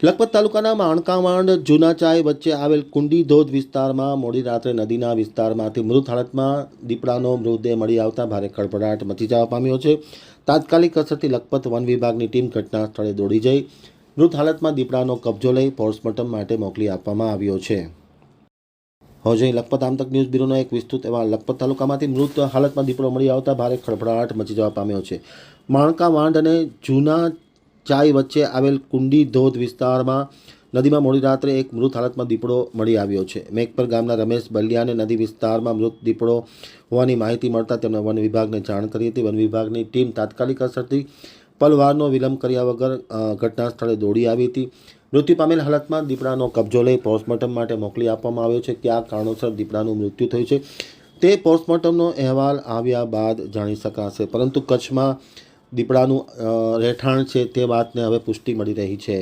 લખપત તાલુકાના માણકાવાંડ જૂના ચાય વચ્ચે આવેલ કુંડી ધોધ વિસ્તારમાં મોડી રાત્રે નદીના વિસ્તારમાંથી મૃત હાલતમાં દીપડાનો મૃતદેહ મળી આવતા ભારે ખળભળાટ મચી જવા પામ્યો છે। તાત્કાલિક અસરથી લખપત વન વિભાગની ટીમ ઘટના સ્થળે દોડી જઈ મૃત હાલતમાં દીપડાનો કબજો લઈ પોસ્ટમોર્ટમ માટે મોકલી આપવામાં આવ્યો છે। હવે લખપત આમતક ન્યૂઝ બ્યુરોનો એક વિસ્તૃત અહેવાલ। લખપત તાલુકામાંથી મૃત હાલતમાં દીપડો મળી આવતા ભારે ખળભળાટ મચી જવા પામ્યો છે। માણકાવાંડ અને જૂના ચાય વચ્ચે આવેલ કુંડી ધોધ વિસ્તારમાં નદીમાં મોડી રાત્રે એક મૃત હાલતમાં દીપડો મળી આવ્યો છે। મેઘપર ગામના રમેશ બલિયાને નદી વિસ્તારમાં મૃત દીપડો હોવાની માહિતી મળતા તેમણે વન વિભાગને જાણ કરી હતી। વન વિભાગની ટીમ તાત્કાલિક અસરથી પલવારનો વિલંબ કર્યા વગર ઘટના સ્થળે દોડી આવી હતી। મૃત્યુ પામેલ હાલતમાં દીપડાનો કબજો લઈ પોસ્ટમોર્ટમ માટે મોકલી આપવામાં આવ્યો છે। કયા કારણોસર દીપડાનું મૃત્યુ થયું છે તે પોસ્ટમોર્ટમનો અહેવાલ આવ્યા બાદ જાણી શકાશે, પરંતુ કચ્છમાં દીપડાનું રહેઠાણ છે તે વાતને હવે પુષ્ટિ મળી રહી છે।